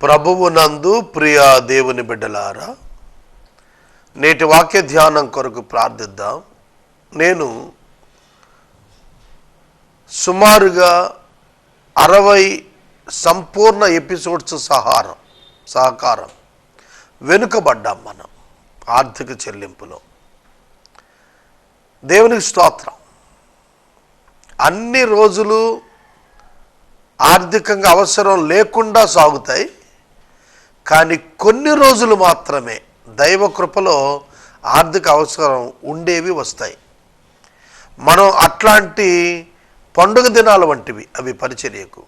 ప్రభువునందు ప్రియ దేవుని బిడ్డలారా, నేటి వాక్య ధ్యానం కొరకు ప్రార్థిద్దాం. నేను సుమారుగా 60 సంపూర్ణ ఎపిసోడ్స్ సహకారం వెనుకబడ్డాం మనం ఆర్థిక చెల్లింపులో. దేవునికి స్తోత్రం. అన్ని రోజులు ఆర్థికంగా అవసరం లేకుండా సాగుతాయి, కానీ కొన్ని రోజులు మాత్రమే దైవ కృపలో ఆర్థిక అవసరం ఉండేవి వస్తాయి. మనం అట్లాంటి పండుగ దినాలు వంటివి అవి పరిచర్యకు.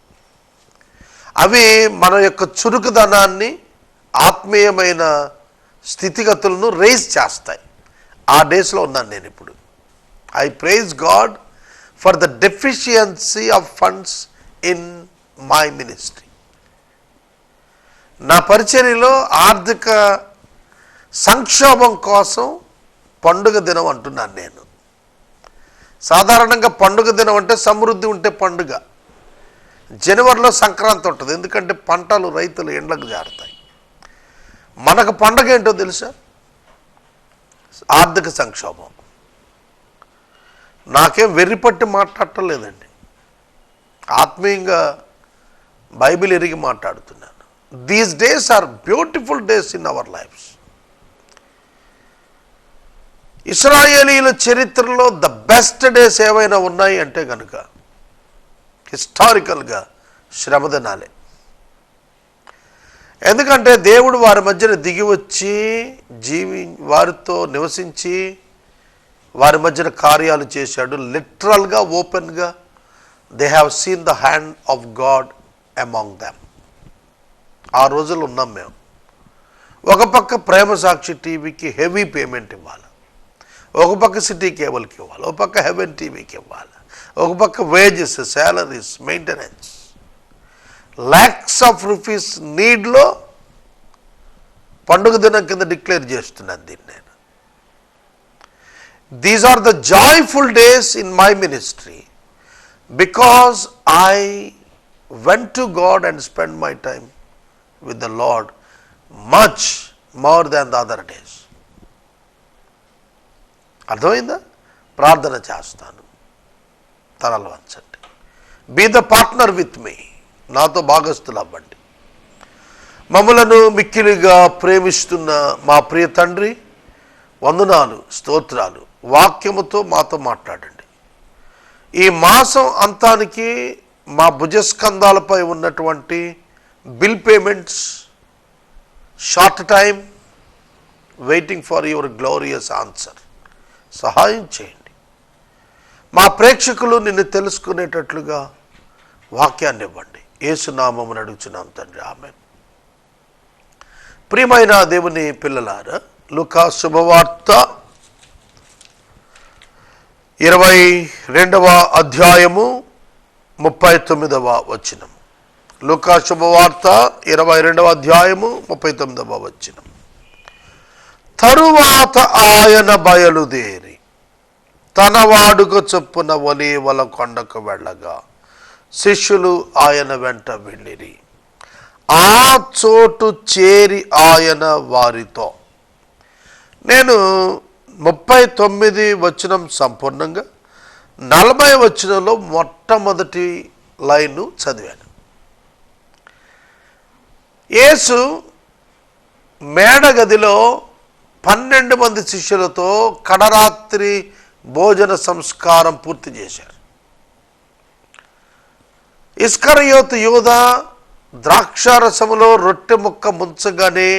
అవి మన యొక్క చురుకుదనాన్ని, ఆత్మీయమైన స్థితిగతులను రైజ్ చేస్తాయి. ఆ డేస్లో ఉన్నాను నేను ఇప్పుడు. I praise God for the deficiency of funds in my ministry. నా పరిచర్యలో ఆర్థిక సంక్షోభం కోసం పండుగ దినం అంటున్నాను నేను. సాధారణంగా పండుగ దినం అంటే సమృద్ధి ఉంటే పండుగ. జనవరిలో సంక్రాంతి ఉంటుంది, ఎందుకంటే పంటలు రైతులు ఎండ్లకు జారుతాయి. మనకు పండుగ ఏంటో తెలుసా? ఆర్థిక సంక్షోభం. నాకేం వెర్రిపట్టి మాట్లాడటం లేదండి, ఆత్మీయంగా బైబిల్ ఎరిగి మాట్లాడుతున్నాను. These days are beautiful days in our lives. ఇశ్రాయేలీల చరిత్రలో ద బెస్ట్ డేస్ ఏవైనా ఉన్నాయి అంటే కనుక హిస్టారికల్గా శ్రమదినాలే. ఎందుకంటే దేవుడు వారి మధ్యన దిగి వచ్చి వారితో నివసించి వారి మధ్యన కార్యాలు చేశాడు. లిటరల్గా, ఓపెన్గా they have seen the hand of God among them. ఆ రోజులు ఉన్నాం మేము. ఒక పక్క ప్రేమ సాక్షి టీవీకి హెవీ పేమెంట్ ఇవ్వాలి, ఒక పక్క సిటీ కేబుల్కి ఇవ్వాలి, ఒక పక్క హెవెన్ టీవీకి ఇవ్వాలి, ఒక పక్క wages, salaries, maintenance, lakhs of rupees నీడ్లో పండుగ దినం కింద డిక్లేర్ చేస్తున్నాను దీన్ని నేను. These are the joyful days in my ministry because I went to God and spent my time with the Lord much more than the other days. అర్థమైందా? ప్రార్థన చేస్తాను, తలలు వంచండి. Be the partner with me, నాతో భాగస్థులు అవ్వండి. మమ్మలను మిక్కిలిగా ప్రేమిస్తున్న మా ప్రియ తండ్రి, వందనాలు, స్తోత్రాలు. వాక్యముతో మాతో మాట్లాడండి. ఈ మాసం అంతానికి మా భుజస్కంధాలపై ఉన్నటువంటి bill payments, short time waiting for your glorious answer సహాయం చేయండి. మా ప్రేక్షకులు నిన్ను తెలుసుకునేటట్లుగా వాక్యాన్ని ఇవ్వండి. యేసునామమున అడుగుచున్నాం తండ్రి, ఆమేన్. ప్రియమైన దేవుని పిల్లలారా, లూకా శుభవార్త 22వ అధ్యాయము 39వ వచనం. లూకా శుభవార్త 22వ అధ్యాయము 39వ వచనం. తరువాత ఆయన బయలుదేరి తన వాడుక చొప్పున ఒలీవల కొండకు వెళ్ళగా శిష్యులు ఆయన వెంట వెళ్ళిరి. ఆ చోటు చేరి ఆయన వారితో. నేను 39 వచనం సంపూర్ణంగా, 40 వచనంలో మొట్టమొదటి లైను చదివాను. యేసు మేడగదిలో 12 మంది శిష్యులతో కడరాత్రి భోజన సంస్కారం పూర్తి చేశారు. ఇస్కరియోతు యూదా ద్రాక్షారసములో రొట్టె ముక్క ముంచగానే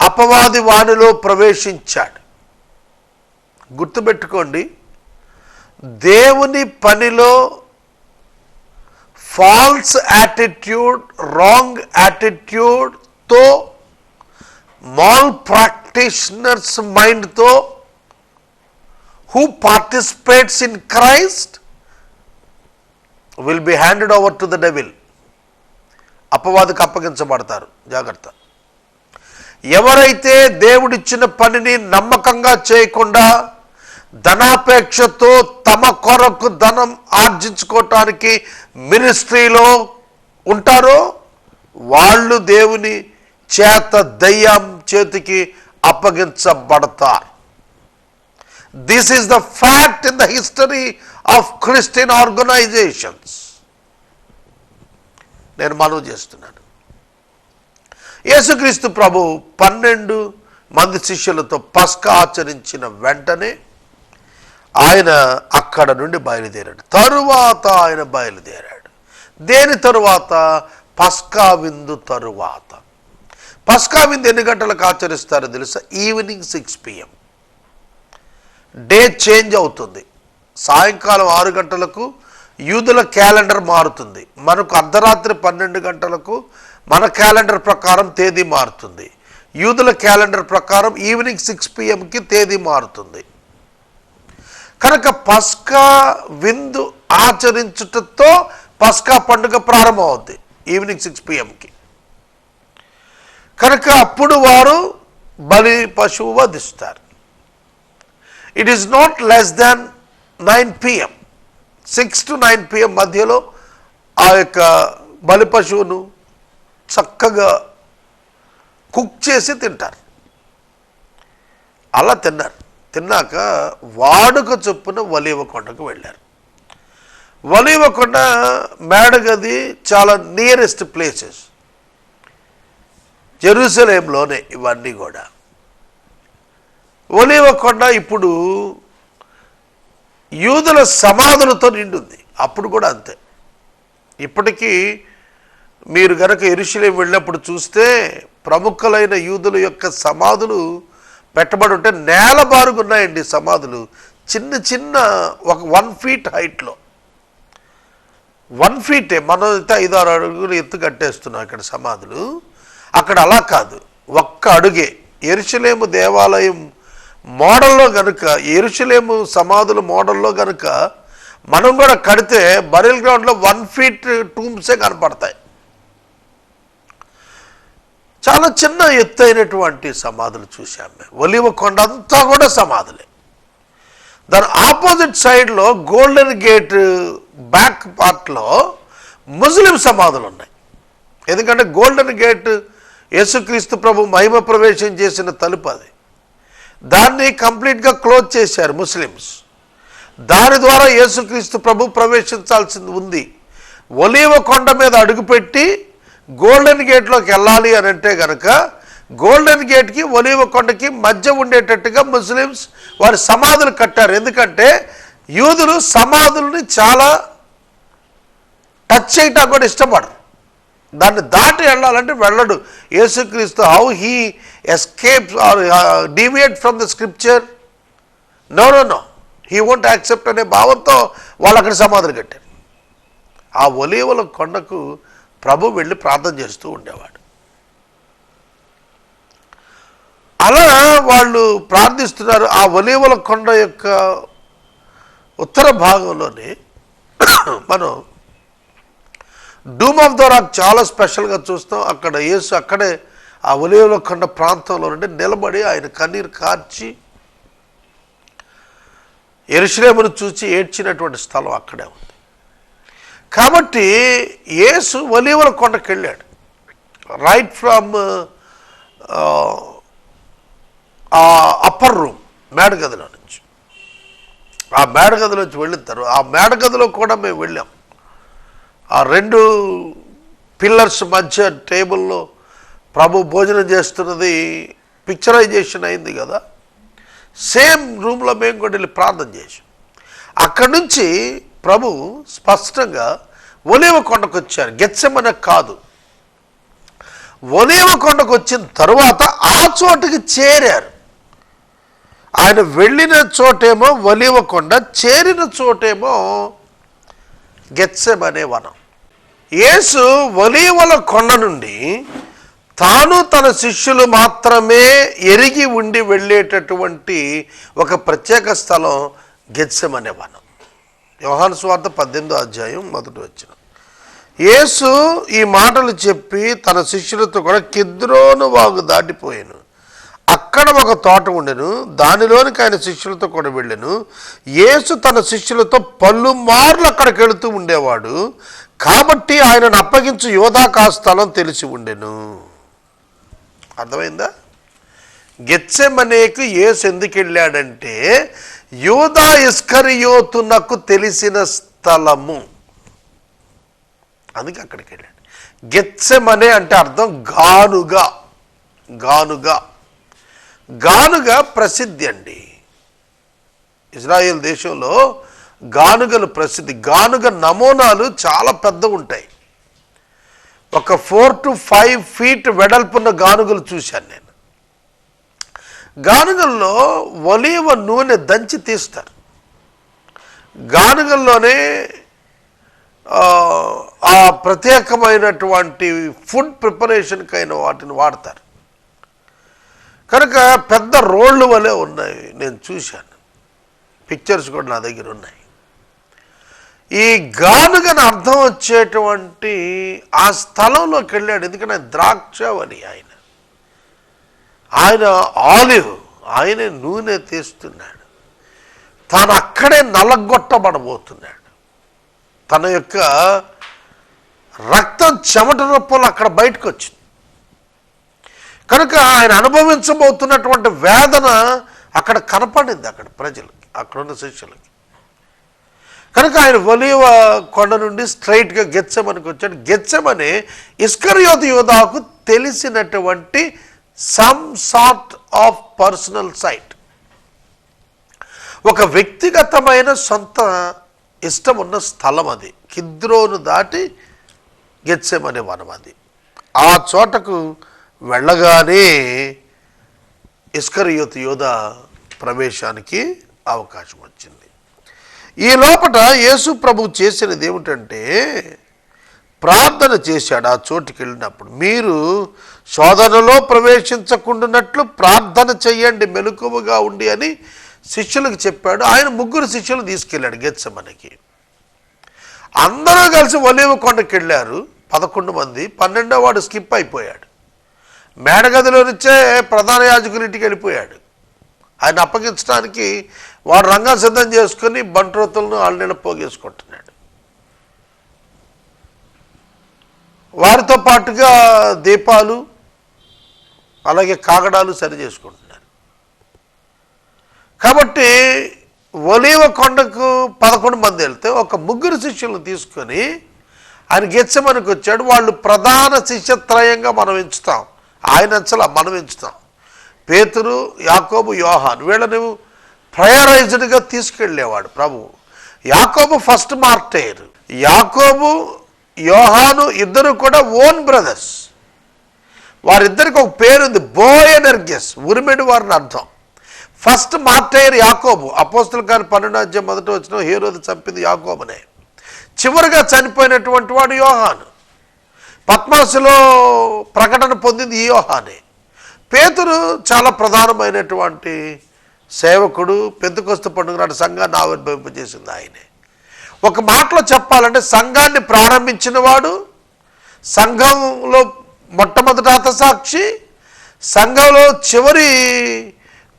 అపవాది వానిలో ప్రవేశించాడు. గుర్తుపెట్టుకోండి, దేవుని పనిలో ఫాల్స్ యాటిట్యూడ్, రాంగ్ యాటిట్యూడ్తో, మాల్ ప్రాక్టీషనర్స్ మైండ్తో who participates in Christ will be handed over to the devil. అపవాదికి అప్పగించబడతారు. జాగ్రత్త. ఎవరైతే దేవుడిచ్చిన పనిని నమ్మకంగా చేయకుండా ధనాపేక్షతో తమ కొరకు ధనం ఆర్జించుకోవటానికి మినిస్ట్రీలో ఉంటారో వాళ్ళు దేవుని చేత దయ్యం చేతికి అప్పగించబడతారు. This is the fact in the history of Christian organisations. నేను మనవి చేస్తున్నాను. యేసుక్రీస్తు ప్రభు 12 మంది శిష్యులతో పస్కా ఆచరించిన వెంటనే ఆయన అక్కడ నుండి బయలుదేరాడు. తరువాత ఆయన బయలుదేరాడు. దేని తరువాత? పస్కా విందు తరువాత. పస్కా విందు ఎన్ని గంటలకు ఆచరిస్తారో తెలుసా? Evening 6 PM. డే చేంజ్ అవుతుంది. సాయంకాలం 6 గంటలకు యూదుల క్యాలెండర్ మారుతుంది. మనకు అర్ధరాత్రి 12 గంటలకు మన క్యాలెండర్ ప్రకారం తేదీ మారుతుంది. యూదుల క్యాలెండర్ ప్రకారం ఈవినింగ్ 6 PMకి తేదీ మారుతుంది. కనుక పస్కా విందు ఆచరించుటతో పస్కా పండుగ ప్రారంభమవుద్ది ఈవినింగ్ 6 PMకి. కనుక అప్పుడు వారు బలి పశువు వధిస్తారు. It is not less than 9 PM. 6 to 9 PM మధ్యలో ఆ యొక్క బలి పశువును చక్కగా కుక్ చేసి తింటారు. అలా తిన్నాక వాడుక చొప్పున ఒలీవ కొండకు వెళ్ళారు. ఒలీవ కొండ మేడగది చాలా నియరెస్ట్ ప్లేసెస్, జెరూసలేంలోనే ఇవన్నీ కూడా. ఒలీవ కొండ ఇప్పుడు యూదుల సమాధులతో నిండుంది. అప్పుడు కూడా అంతే. ఇప్పటికీ మీరు గనక యెరూషలేం వెళ్ళినప్పుడు చూస్తే ప్రముఖులైన యూదుల యొక్క సమాధులు పెట్టబడి ఉంటే నేలబారుగా ఉన్నాయండి. సమాధులు చిన్న చిన్న ఒక 1 feet హైట్లో, 1 feet. మనం అయితే 5-6 అడుగులు ఎత్తు కట్టేస్తున్నాం ఇక్కడ సమాధులు. అక్కడ అలా కాదు, 1 అడుగే. యెరూషలేము దేవాలయం మోడల్లో కనుక, యెరూషలేము సమాధుల మోడల్లో కనుక మనం కూడా కడితే బరియల్ గ్రౌండ్లో 1 feet టూమ్సే కనపడతాయి. చాలా చిన్న ఎత్తైనటువంటి సమాధులు చూశాం మేము. ఒలీవ కొండ అంతా కూడా సమాధులే. దాని ఆపోజిట్ సైడ్లో గోల్డెన్ గేట్ బ్యాక్ పార్ట్లో ముస్లిం సమాధులు ఉన్నాయి. ఎందుకంటే గోల్డెన్ గేట్ యేసుక్రీస్తు ప్రభు మహిమ ప్రవేశం చేసిన తలుపు అది. దాన్ని కంప్లీట్గా క్లోజ్ చేశారు ముస్లిమ్స్. దాని ద్వారా యేసుక్రీస్తు ప్రభు ప్రవేశించాల్సింది ఉంది. ఒలీవ కొండ మీద అడుగుపెట్టి గోల్డెన్ గేట్లోకి వెళ్ళాలి అని అంటే కనుక గోల్డెన్ గేట్కి ఒలీవ కొండకి మధ్య ఉండేటట్టుగా ముస్లిమ్స్ వారి సమాధులు కట్టారు. ఎందుకంటే యూదులు సమాధుల్ని చాలా టచ్ చేయటం కూడా ఇష్టపడరు. దాన్ని దాటి వెళ్ళాలంటే వెళ్ళడు యేసుక్రీస్తు. How he escapes or deviate from the scripture? No, he won't accept అనే భావంతో వాళ్ళు అక్కడ సమాధులు కట్టారు. ఆ ఒలీవల కొండకు ప్రభు వెళ్ళి ప్రార్థన చేస్తూ ఉండేవాడు. అలా వాళ్ళు ప్రార్థిస్తున్నారు. ఆ ఒలీవల కొండ యొక్క ఉత్తర భాగంలోనే మనం డూమ్ ఆఫ్ ద రాక్ చాలా స్పెషల్గా చూస్తాం. అక్కడ యేసు అక్కడే ఆ ఒలీవల కొండ ప్రాంతంలో నుండి నిలబడి ఆయన కన్నీరు కార్చి యెరూషలేమును చూసి ఏడ్చినటువంటి స్థలం అక్కడే ఉంది. కాబట్టి యేసు ఒలీవల కొండకు వెళ్ళాడు. రైట్ ఫ్రమ్ అప్పర్ రూమ్, మేడగదిలో నుంచి. ఆ మేడగదిలోంచి వెళ్ళిన తర్వాత ఆ మేడగదిలో కూడా మేము వెళ్ళాం. ఆ 2 పిల్లర్స్ మధ్య టేబుల్లో ప్రభు భోజనం చేస్తున్నది పిక్చరైజేషన్ అయింది కదా. సేమ్ రూమ్లో మేము కూడా వెళ్ళి ప్రార్థన చేసాం. అక్కడి నుంచి ప్రభు స్పష్టంగా ఒలీవ కొండకు వచ్చారు. గెత్సెమనే కాదు, ఒలీవ కొండకు వచ్చిన తరువాత ఆ చోటుకి చేరారు. ఆయన వెళ్ళిన చోటేమో ఒలీవ కొండ, చేరిన చోటేమో గెత్సెమనే వనం. యేసు ఒలీవల కొండ నుండి తాను తన శిష్యులు మాత్రమే ఎరిగి ఉండి వెళ్ళేటటువంటి ఒక ప్రత్యేక స్థలం గెత్సెమనే వనం. యోహాను సువార్త 18వ అధ్యాయం 1వ వచనం. యేసు ఈ మాటలు చెప్పి తన శిష్యులతో కూడా కిద్రోను వాగు దాటిపోయాను. అక్కడ ఒక తోట ఉండెను, దానిలోనికి ఆయన శిష్యులతో కూడా వెళ్ళాను. యేసు తన శిష్యులతో పలుమార్లు అక్కడికి వెళుతూ ఉండేవాడు. కాబట్టి ఆయనను అప్పగించు యోధాకు ఆ స్థలం తెలిసి ఉండెను. అర్థమైందా? గెత్సెమనేకు యేసు ఎందుకు వెళ్ళాడంటే యూదా ఇస్కరియోతునకు తెలిసిన స్థలము, అందుకే అక్కడికి వెళ్ళాడు. గెత్సెమనే అంటే అర్థం గానుగా. గానుగా గానుగా ప్రసిద్ధి అండి. ఇజ్రాయెల్ దేశంలో గానుగలు ప్రసిద్ధి. గానుగ నమూనాలు చాలా పెద్దగా ఉంటాయి. ఒక 4 to 5 feet వెడల్పున్న గానుగలు చూశాను నేను. గానుగల్లో ఒలీవ నూనె దంచి తీస్తారు. గానుగల్లోనే ఆ ప్రత్యేకమైనటువంటి ఫుడ్ ప్రిపరేషన్కి అయిన వాటిని వాడతారు కనుక పెద్ద రోళ్ళు వలె ఉన్నాయి. నేను చూశాను, పిక్చర్స్ కూడా నా దగ్గర ఉన్నాయి. ఈ గానుగను అర్థం వచ్చేటువంటి ఆ స్థలంలోకి వెళ్ళాడు. ఎందుకంటే ద్రాక్షవని ఆయన ఆలివ్, ఆయన నూనె తీస్తున్నాడు. తాను అక్కడే నలగొట్టబడబోతున్నాడు. తన యొక్క రక్తం చెమట రూపంలో అక్కడ బయటకు వచ్చింది కనుక ఆయన అనుభవించబోతున్నటువంటి వేదన అక్కడ కనపడింది అక్కడ ప్రజలకి, అక్కడున్న శిష్యులకి. కనుక ఆయన ఒలీవ కొండ నుండి స్ట్రైట్గా గెత్సెమనికి వచ్చాడు. గెత్సెమనే ఇస్కరియోతు యూదాకు తెలిసినటువంటి some sort of personal sight, ఒక వ్యక్తిగతమైన సొంత ఇష్టం ఉన్న స్థలం అది. కిద్రోను దాటి గెత్సెమనే వనం అది. ఆ చోటకు వెళ్ళగానే ఇస్కరియోతు యూదా ప్రవేశానికి అవకాశం వచ్చింది. ఈ లోపల యేసు ప్రభు చేసినది ఏమిటంటే ప్రార్థన చేశాడు. ఆ చోటుకి వెళ్ళినప్పుడు మీరు శోధనలో ప్రవేశించకుండానట్లు ప్రార్థన చెయ్యండి, మెలకువగా ఉండి అని శిష్యులకు చెప్పాడు. ఆయన 3 శిష్యులు తీసుకెళ్ళాడు గెత్సెమనికి. అందరూ కలిసి ఒలీవ కొండకి వెళ్ళారు. 11 మంది. 12వ వాడు స్కిప్ అయిపోయాడు. మేడగదిలో నుంచే ప్రధాన యాజకుల ఇంటికి వెళ్ళిపోయాడు. ఆయన అప్పగించడానికి వాడు రంగం సిద్ధం చేసుకుని బంట్రోతులను ఆళ్ళ పోగేసుకుంటున్నాడు. వారితో పాటుగా దీపాలు అలాగే కాగడాలు సరి చేసుకుంటున్నారు. కాబట్టి ఒలీవ కొండకు 11 మంది వెళ్తే ఒక 3 శిష్యులను తీసుకొని ఆయన గెత్సెమనికి వచ్చాడు. వాళ్ళు ప్రధాన శిష్యత్రయంగా మనం ఎంచుతాం. ఆయన అంచలా మనం ఎంచుతాం. పేతురు, యాకోబు, యోహాను, వీళ్ళని ప్రయరైజ్డ్గా తీసుకెళ్ళేవాడు ప్రభువు. యాకోబు ఫస్ట్ మార్టైర్. యాకోబు, యోహాను ఇద్దరు కూడా ఓన్ బ్రదర్స్. వారిద్దరికి ఒక పేరుంది, బోయనెర్గెస్, ఉరిమెడి వారిని అర్థం. ఫస్ట్ మార్టైర్ యాకోబు. అపోస్తల కార్యం 12వ హేరోదు చంపింది యాకోబునే. చివరిగా చనిపోయినటువంటి వాడు యోహాను. పద్మాసులో ప్రకటన పొందింది ఈ యోహానే. పేతురు చాలా ప్రధానమైనటువంటి సేవకుడు. పెంతెకొస్తు పండుగ నాడు సంఘాన్ని ఆవిర్భవింపజేసింది ఆయనే. ఒక మాటలో చెప్పాలంటే సంఘాన్ని ప్రారంభించిన వాడు, సంఘంలో మొట్టమొదట హతసాక్షి, సంఘంలో చివరి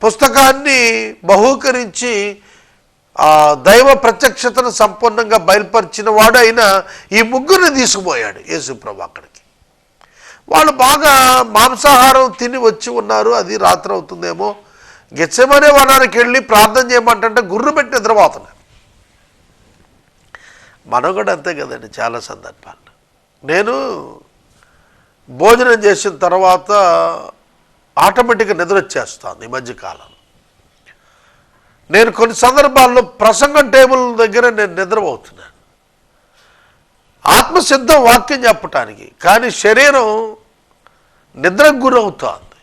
పుస్తకాన్ని బహూకరించి దైవ ప్రత్యక్షతను సంపూర్ణంగా బయలుపరిచిన వాడు అయినా ఈ 3 తీసుకుపోయాడు యేసుప్రభు అక్కడికి. వాళ్ళు బాగా మాంసాహారం తిని వచ్చి ఉన్నారు. అది రాత్రి అవుతుందేమో. గెత్సెమనే వనానికి వెళ్ళి ప్రార్థన చేయమంటే గుర్రు పెట్టి నిద్రపోతున్నారు. మనం కూడా అంతే కదండి. చాలా సందర్భాల్లో నేను భోజనం చేసిన తర్వాత ఆటోమేటిక్గా నిద్ర వచ్చేస్తాను. ఈ మధ్యకాలం నేను కొన్ని సందర్భాల్లో ప్రసంగం టేబుల్ దగ్గర నేను నిద్రపోతున్నాను. ఆత్మసిద్ధం వాక్యం చెప్పటానికి, కానీ శరీరం నిద్రకు గురవుతుంది,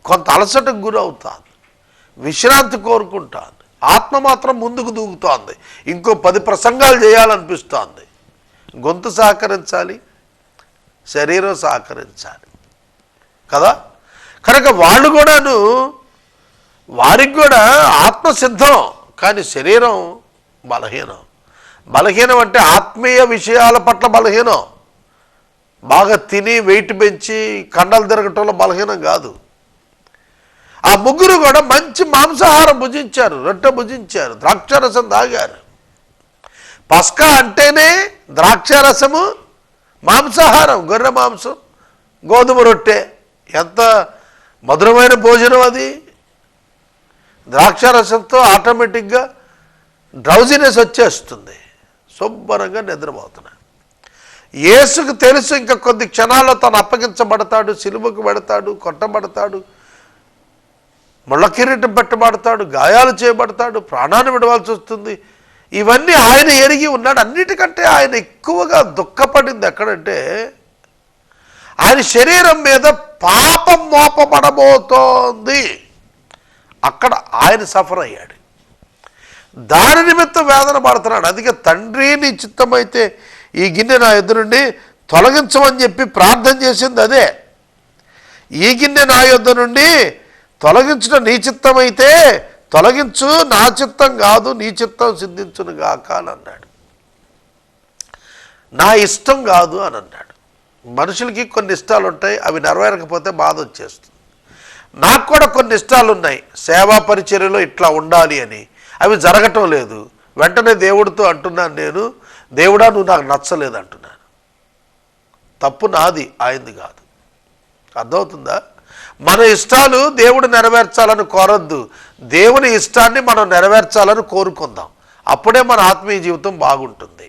కొంత అలసటకు గురవుతుంది, విశ్రాంతి కోరుకుంటుంది. ఆత్మ మాత్రం ముందుకు దూకుతోంది. ఇంకో 10 ప్రసంగాలు చేయాలనిపిస్తోంది. గొంతు సహకరించాలి, శరీరం సహకరించాలి కదా. కనుక వాళ్ళు కూడాను, వారికి కూడా ఆత్మసిద్ధం, కానీ శరీరం బలహీనం. బలహీనం అంటే ఆత్మీయ విషయాల పట్ల బలహీనం. బాగా తిని వెయిట్ పెంచి కండలు తిరగటంలో బలహీనం కాదు. ఆ 3 కూడా మంచి మాంసాహారం భుజించారు, రొట్టె భుజించారు, ద్రాక్షారసం తాగారు. పస్కా అంటేనే ద్రాక్షారసము, మాంసాహారం, గొర్రె మాంసం, గోధుమ రొట్టె. ఎంత మధురమైన భోజనం అది. ద్రాక్షారసంతో ఆటోమేటిక్గా డ్రౌజినెస్ వచ్చేస్తుంది, శుభ్రంగా నిద్రపోతున్నాడు. యేసుకు తెలుసు ఇంకా కొద్ది క్షణాల్లో తను అప్పగించబడతాడు, సిలువకు పెడతాడు, కొట్టబడతాడు, ముళ్ళ కిరీటం పెట్టబడతాడు, గాయాలు చేయబడతాడు, ప్రాణాన్ని విడవాల్సి వస్తుంది. ఇవన్నీ ఆయన ఎరిగి ఉన్నాడు. అన్నిటికంటే ఆయన ఎక్కువగా దుఃఖపడింది ఎక్కడంటే, ఆయన శరీరం మీద పాపం మోపబడబోతోంది. అక్కడ ఆయన సఫర్ అయ్యాడు, దాని నిమిత్తం వేదన పడుతున్నాడు. అందుకే తండ్రి నీ చిత్తమైతే ఈ గిన్నె నా యొద్ద నుండి తొలగించమని చెప్పి ప్రార్థన చేసింది అదే. ఈ గిన్నె నా యొద్ద నుండి తొలగించడం నీ చిత్తమైతే తొలగించు, నా చిత్తం కాదు నీ చిత్తం సిద్ధించును గాక అని అన్నాడు. నా ఇష్టం కాదు అని అన్నాడు. మనుషులకి కొన్ని ఇష్టాలు ఉంటాయి, అవి నెరవేరకపోతే బాధ వచ్చేస్తుంది. నాకు కూడా కొన్ని ఇష్టాలు ఉన్నాయి, సేవా పరిచర్యలో ఇట్లా ఉండాలి అని, అవి జరగటం లేదు. వెంటనే దేవుడితో అంటున్నాను, నేను దేవుడా నువ్వు నాకు నచ్చలేదు అంటున్నాను. తప్పు నాది, ఆయనది కాదు. అర్థమవుతుందా? మన ఇష్టాలు దేవుడు నెరవేర్చాలని కోరద్దు, దేవుని ఇష్టాన్ని మనం నెరవేర్చాలని కోరుకుందాం. అప్పుడే మన ఆత్మీయ జీవితం బాగుంటుంది.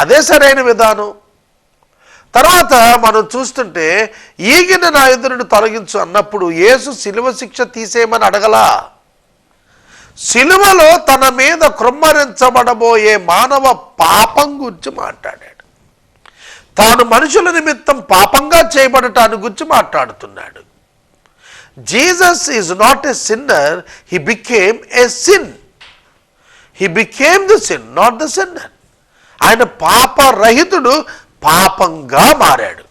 అదే సరైన విధానం. తర్వాత మనం చూస్తుంటే ఈ గిన్నె నా యొద్ద నుండి తొలగించు అన్నప్పుడు యేసు శిలువ శిక్ష తీసేయమని అడగలా. శిలువలో తన మీద కృమ్మరించబడబోయే మానవ పాపం గురించి మాట్లాడాడు. తాను మనుషుల నిమిత్తం పాపంగా చేయబడటాన్ని గురించి మాట్లాడుతున్నాడు. Jesus is not a sinner, he became a sin. He became the sin, not the sinner. ఆయన పాపరహితుడు, పాపంగా మారాడు.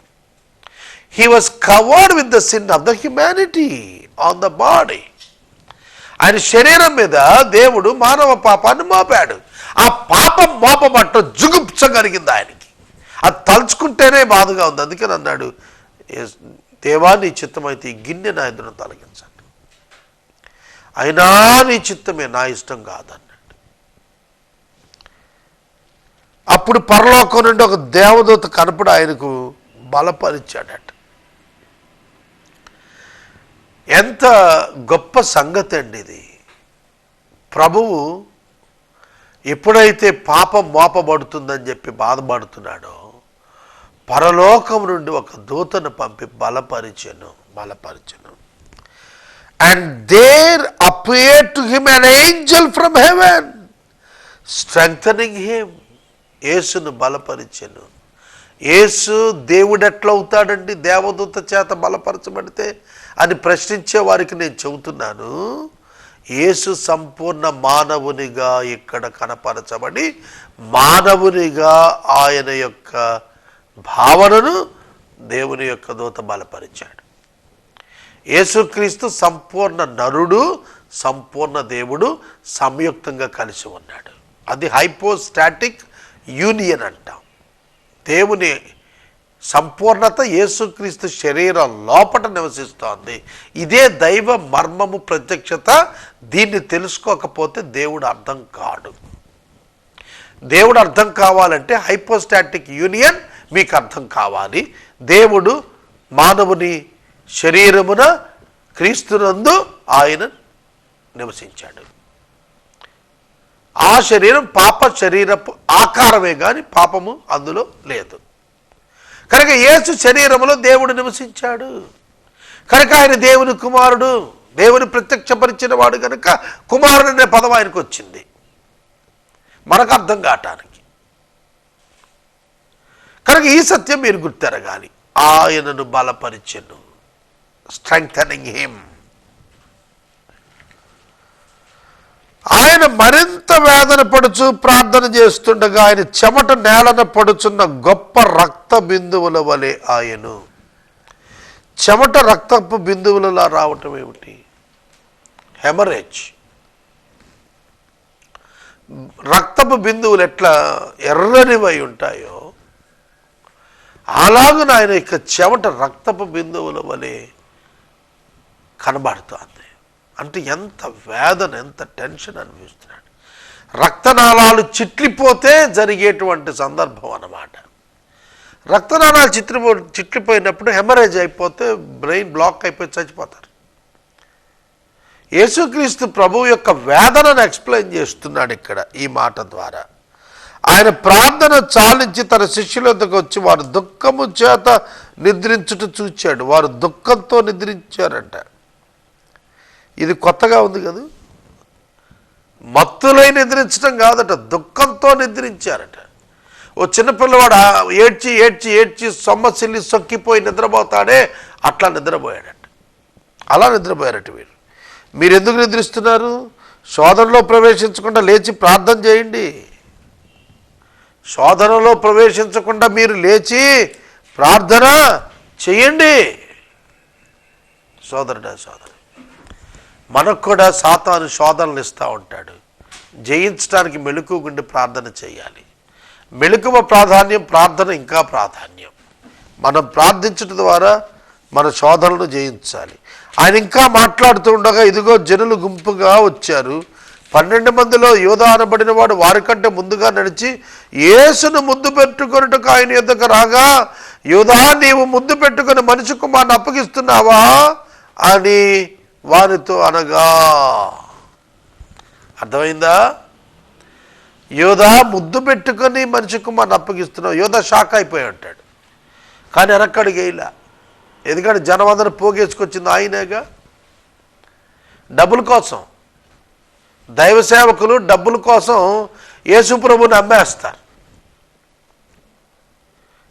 He was covered with the sin of the humanity on the body. ఆయన శరీరం మీద దేవుడు మానవ పాపాన్ని మోపాడు. ఆ పాపం మోపబట్ట జుగుప్స కలిగింది ఆయనకి. అది తలుచుకుంటేనే బాధగా ఉంది. అందుకని అన్నాడు, దేవా నీ చిత్తమైతే ఈ గిన్నె నా ఎదురు తొలగించండి, అయినా నీ చిత్తమే, నా ఇష్టం కాదన్నాడు. అప్పుడు పరలోకం నుండి ఒక దేవదూత కనపడి ఆయనకు బలపరిచాడట. ఎంత గొప్ప సంగతి అండి ఇది. ప్రభువు ఎప్పుడైతే పాపం మోపబడుతుందని చెప్పి బాధపడుతున్నాడో, పరలోకం నుండి ఒక దూతను పంపి బలపరిచెను. And there appeared to him an angel from heaven strengthening him. యేసును బలపరిచెను. యేసు దేవుడు ఎట్లా అవుతాడండి దేవదూత చేత బలపరచబడితే అని ప్రశ్నించే వారికి నేను చెబుతున్నాను, యేసు సంపూర్ణ మానవునిగా ఇక్కడ కనపరచబడి మానవునిగా ఆయన యొక్క భావనను దేవుని యొక్క దూత బలపరిచాడు. యేసుక్రీస్తు సంపూర్ణ నరుడు, సంపూర్ణ దేవుడు సంయుక్తంగా కలిసి ఉన్నాడు. అది హైపోస్టాటిక్ యూనియన్ అంటాం. దేవుని సంపూర్ణత యేసుక్రీస్తు శరీరం లోపట నివసిస్తోంది. ఇదే దైవ మర్మము, ప్రత్యక్షత. దీన్ని తెలుసుకోకపోతే దేవుడు అర్థం కాడు. దేవుడు అర్థం కావాలంటే హైపోస్టాటిక్ యూనియన్ మీకు అర్థం కావాలి. దేవుడు మానవుని శరీరమున క్రీస్తునందు ఆయన నివసించాడు. ఆ శరీరం పాప శరీరపు ఆకారమే కానీ పాపము అందులో లేదు. కనుక యేసు శరీరములో దేవుడు నివసించాడు. కనుక ఆయన దేవుని కుమారుడు, దేవుని ప్రత్యక్షపరిచిన వాడు. కనుక కుమారుడు అనే పదం ఆయనకు వచ్చింది మనకు అర్థం కావటానికి. కనుక ఈ సత్యం మీరు గుర్తెరగాలి. ఆయనను బలపరిచెను, స్ట్రెంగ్థెనింగ్ హిమ్. ఆయన మరింత వేదన పడుచు ప్రార్థన చేస్తుండగా ఆయన చెమట నేలన పడుచున్న గొప్ప రక్త బిందువుల వలె ఆయను. చెమట రక్తపు బిందువులలా రావటం ఏమిటి? హెమరేజ్. రక్తపు బిందువులు ఎట్లా ఎర్రనివై ఉంటాయో అలాగున ఆయన ఇక చెమట రక్తపు బిందువుల వలె కనబడుతోంది. అంటే ఎంత వేదన, ఎంత టెన్షన్ అనిపిస్తున్నాడు. రక్తనాళాలు చిట్లిపోతే జరిగేటువంటి సందర్భం అన్నమాట. రక్తనాళాలు చిట్లిపోయినప్పుడు హెమరేజ్ అయిపోతే బ్రెయిన్ బ్లాక్ అయిపోయి చచ్చిపోతారు. యేసుక్రీస్తు ప్రభువు యొక్క వేదనను ఎక్స్ప్లెయిన్ చేస్తున్నాడు ఇక్కడ ఈ మాట ద్వారా. ఆయన ప్రార్థన చాలించి తన శిష్యుల వద్దకు వచ్చి వారు దుఃఖము చేత నిద్రించుట చూచాడు. వారు దుఃఖంతో నిద్రించారంట. ఇది కొత్తగా ఉంది కదా. మత్తులై నిద్రించడం కాదట, దుఃఖంతో నిద్రించారట. ఓ చిన్నపిల్లవాడు ఏడ్చి ఏడ్చి ఏడ్చి సొమ్మసిల్లి సొక్కిపోయి నిద్రపోతాడే, అట్లా నిద్రపోయాడట. అలా నిద్రపోయారట వీరు. మీరు ఎందుకు నిద్రిస్తున్నారు? శోధనలో ప్రవేశించకుండా లేచి ప్రార్థన చేయండి. శోధనలో ప్రవేశించకుండా మీరు లేచి ప్రార్థన చేయండి. సోదరుడా సోదరు, మనకు కూడా సాతాను శోధనలు ఇస్తూ ఉంటాడు. జయించడానికి మెలకువగుండి ప్రార్థన చేయాలి. మెలకువ ప్రాధాన్యం, ప్రార్థన ఇంకా ప్రాధాన్యం. మనం ప్రార్థించడం ద్వారా మన శోధనలు జయించాలి. ఆయన ఇంకా మాట్లాడుతూ ఉండగా ఇదిగో జనులు గుంపుగా వచ్చారు. 12 మందిలో యూదా అనబడిన వాడు వారికంటే ముందుగా నడిచి యేసును ముద్దు పెట్టుకొనుటకు ఆయన యొద్దకు రాగా, యూదా నీవు ముద్దు పెట్టుకుని మనిషి కుమారుని అప్పగిస్తున్నావా అని వారితో అనగా. అర్థమైందా? యూదా ముద్దు పెట్టుకొని మనిషి కుమారుని అప్పగిస్తున్నావు. యూదా షాక్ అయిపోయి ఉంటాడు. కానీ వెనక్కడికి వేయలే. ఎందుకంటే జనం అందరూ పోగేసుకొచ్చింది ఆయనేగా. డబ్బుల కోసం, దైవ సేవకులు డబ్బుల కోసం యేసుప్రభుని అమ్మేస్తారు.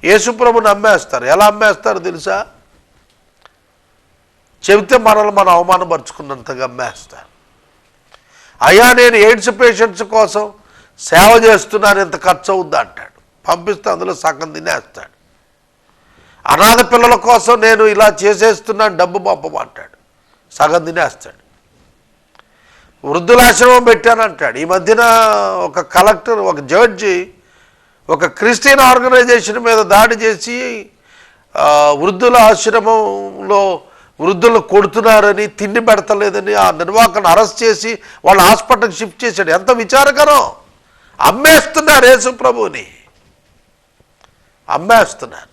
యేసుప్రభుని అమ్మేస్తారు. ఎలా అమ్మేస్తారు తెలుసా? చెబితే మనల్ని మనం అవమానపరుచుకున్నంతగా అమ్మేస్తారు. అయ్యా నేను ఎయిడ్స్ పేషెంట్స్ కోసం సేవ చేస్తున్నాను, ఎంత ఖర్చు అవుద్దా అంటాడు. పంపిస్తే అందులో సగం తినేస్తాడు. అనాథ పిల్లల కోసం నేను ఇలా చేసేస్తున్నాను, డబ్బు పంపమంటాడు, సగం తినేస్తాడు. వృద్ధులాశ్రమం పెట్టానంటాడు. ఈ మధ్యన ఒక కలెక్టర్, ఒక జడ్జి ఒక క్రిస్టియన్ ఆర్గనైజేషన్ మీద దాడి చేసి వృద్ధుల ఆశ్రమంలో వృద్ధులు కొడుతున్నారని, తిండి పెడతలేదని ఆ నిర్వాహకుని అరెస్ట్ చేసి వాళ్ళ హాస్పిటల్కి షిఫ్ట్ చేశాడు. ఎంత విచారకరం! అమ్మేస్తున్నారు యేసు ప్రభువుని, అమ్మేస్తున్నారు.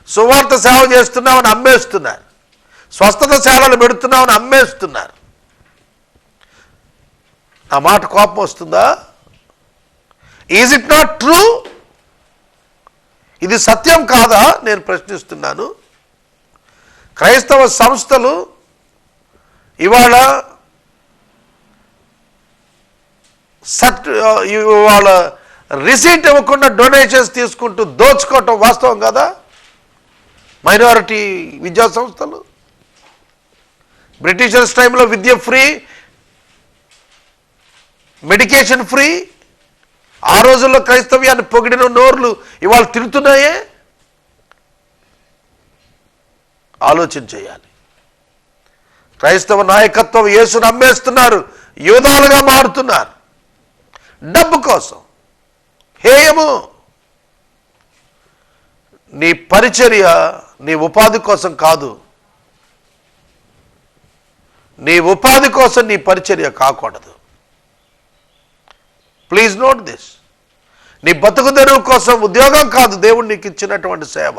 సువార్త సేవ చేస్తున్నామని అమ్మేస్తున్నారు. స్వస్థత సేవలు పెడుతున్నామని అమ్మేస్తున్నారు. నా మాట కోపం వస్తుందా? Is it not true? ఇది సత్యం కాదా? నేను ప్రశ్నిస్తున్నాను. క్రైస్తవ సంస్థలు ఇవాళ రిసీట్ ఇవ్వకుండా డొనేషన్స్ తీసుకుంటూ దోచుకోవటం వాస్తవం కదా? మైనారిటీ విద్యా సంస్థలు బ్రిటిషర్స్ టైంలో విద్య ఫ్రీ, మెడికేషన్ ఫ్రీ. ఆ రోజుల్లో క్రైస్తవ్యాన్ని పొగిడిన నోర్లు ఇవాళ తిరుగుతున్నాయే. ఆలోచన చేయాలి. క్రైస్తవ నాయకత్వం యేసును అమ్మేస్తున్నారు, యూదాలుగా మారుతున్నారు డబ్బు కోసం. హేయము. నీ పరిచర్య నీ ఉపాధి కోసం కాదు. నీ ఉపాధి కోసం నీ పరిచర్య కాకూడదు. Please note this. నీ బతుకు తెరువు కోసం ఉద్యోగం కాదు దేవుడు నీకు ఇచ్చినటువంటి సేవ.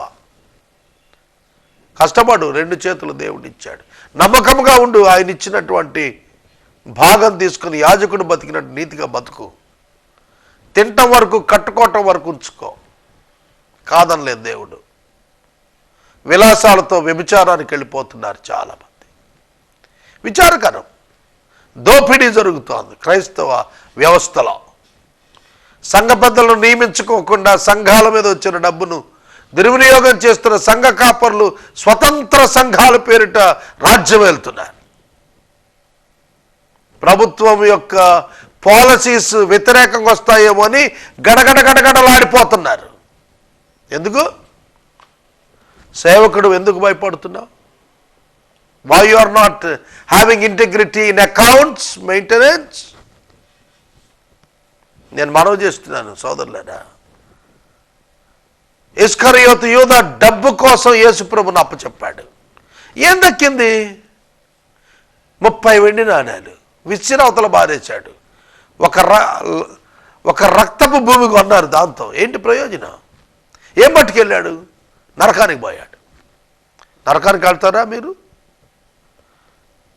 కష్టపడు, 2 చేతులు దేవుడు ఇచ్చాడు. నమ్మకంగా ఉండు. ఆయన ఇచ్చినటువంటి భాగం తీసుకుని యాజకుడు బతికినట్టు నీతిగా బతుకు. తినటం వరకు, కట్టుకోవటం వరకు ఉంచుకో, కాదనలేదు దేవుడు. విలాసాలతో వ్యభిచారానికి వెళ్ళిపోతున్నారు చాలామంది. విచారకరం. దోపిడీ జరుగుతోంది క్రైస్తవ వ్యవస్థలో. సంఘ పెద్దలను నియమించుకోకుండా సంఘాల మీద వచ్చిన డబ్బును దుర్వినియోగం చేస్తున్న సంఘ కాపర్లు స్వతంత్ర సంఘాల పేరిట రాజ్యం వెళ్తున్నారు. ప్రభుత్వం యొక్క పాలసీస్ వ్యతిరేకంగా వస్తాయేమో అని గడగడలాడిపోతున్నారు. ఎందుకు? సేవకుడు ఎందుకు భయపడుతున్నావు? Why you are not having integrity in accounts maintenance? నేను మనవి చేస్తున్నాను సోదరులారా. ఇస్కరియోతు యూదా డబ్బు కోసం యేసు ప్రభువును అప్పచెప్పాడు. ఏం దక్కింది? 30 వెండి నాణేలు విసిరి అవతల బారేశాడు. ఒక రక్తపు భూమి కొన్నారు. దాంతో ఏంటి ప్రయోజనం? ఏం పట్టుకెళ్ళాడు? నరకానికి పోయాడు. నరకానికి వెళ్తారా మీరు?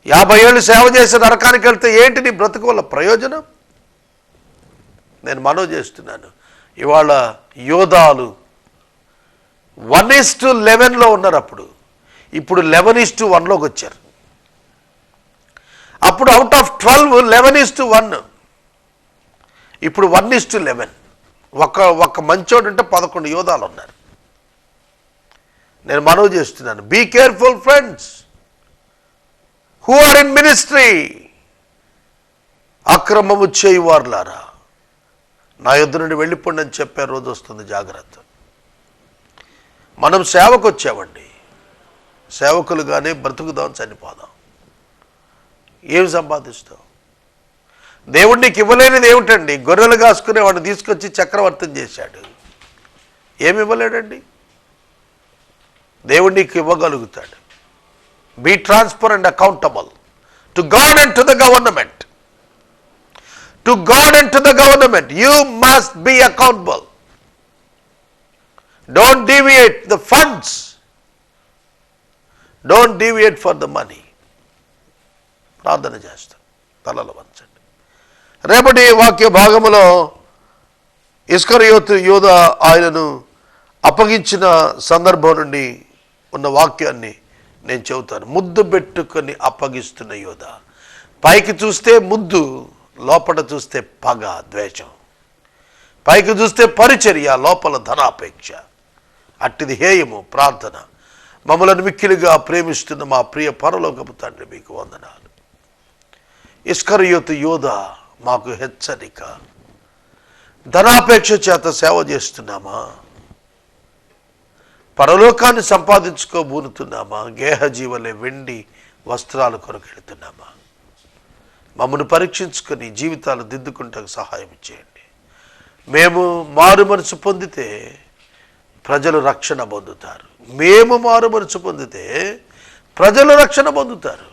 50 ఏళ్ళు సేవ చేసి నరకానికి వెళ్తే ఏంటి నీ బ్రతుకు వల్ల ప్రయోజనం? నేను మనవి చేస్తున్నాను, ఇవాళ యోధాలు 1:11లో ఉన్నారు. ఇప్పుడు 11:1లోకి వచ్చారు. అప్పుడు అవుట్ ఆఫ్ 12 11:1, ఇప్పుడు 1:11. ఒక మంచోడు అంటే 11 యోధాలు ఉన్నారు. నేను మనవి చేస్తున్నాను, be careful friends who are in ministry. అక్రమము చేయువారులారా నా యొద్ద నుండి వెళ్ళిపోండి అని చెప్పే రోజు వస్తుంది. జాగ్రత్త. మనం సేవకు వచ్చామండి, సేవకులుగానే బ్రతుకుదాం, చనిపోదాం. ఏం సంపాదిస్తాం? దేవుడు నీకు ఇవ్వలేనిది ఏమిటండి? గొర్రెలు కాసుకునే వాడిని తీసుకొచ్చి చక్రవర్తిని చేశాడు. ఏమి ఇవ్వలేడండి? దేవుడు నీకు ఇవ్వగలుగుతాడు. Be transparent, accountable to God and to the government. To God and to the government you must be accountable. Don't deviate the funds, don't deviate for the money. ప్రార్థన చేస్తాం, తలలు వంచండి. రేపటి వాక్య భాగములో ఇస్కరియోతు యోధా ఆయనను అప్పగించిన సందర్భం నుండి ఉన్న వాక్యాన్ని నేను చెబుతాను. ముద్దు పెట్టుకొని అప్పగిస్తున్న యోధా. పైకి చూస్తే ముద్దు, లోపల చూస్తే పగ, ద్వేషం. పైకి చూస్తే పరిచర్య, లోపల ధనాపేక్ష. అట్టిది హేయము. ప్రార్థన. మమ్మలను మిక్కిలిగా ప్రేమిస్తున్న మా ప్రియ పరలోకపు తండ్రి, మీకు వందనాలు. ఇస్కరియోతు యోధా మాకు హెచ్చరిక. ధనాపేక్ష చేత సేవ చేస్తున్నామా? పరలోకాన్ని సంపాదించుకోబూనుతున్నామా? గేహజీవలే వెండి వస్త్రాలు కొరకు వెళుతున్నామా? మమ్మల్ని పరీక్షించుకొని జీవితాలు దిద్దుకుంటకు సహాయం చేయండి. మేము మారు మనసు పొందితే ప్రజలు రక్షణ పొందుతారు. మేము మారు మనసు పొందితే ప్రజలు రక్షణ పొందుతారు.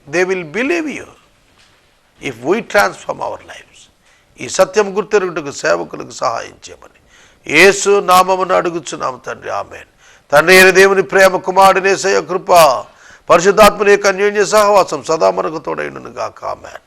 They will believe you if we transform our lifes. ఈ సత్యం గుర్తెరుగుటకు సేవకులకు సహాయం చేయమని యేసు నామమున అడుగుచున్నాము తండ్రి, ఆమేన్. తండ్రి అయిన దేవుని ప్రేమ, కుమారుని యేసయ్య కృప, పరిశుద్ధాత్మని యొక్క అన్యోన్య సహవాసం సదా మనకు తోడైండును గాక. ఆమేన్.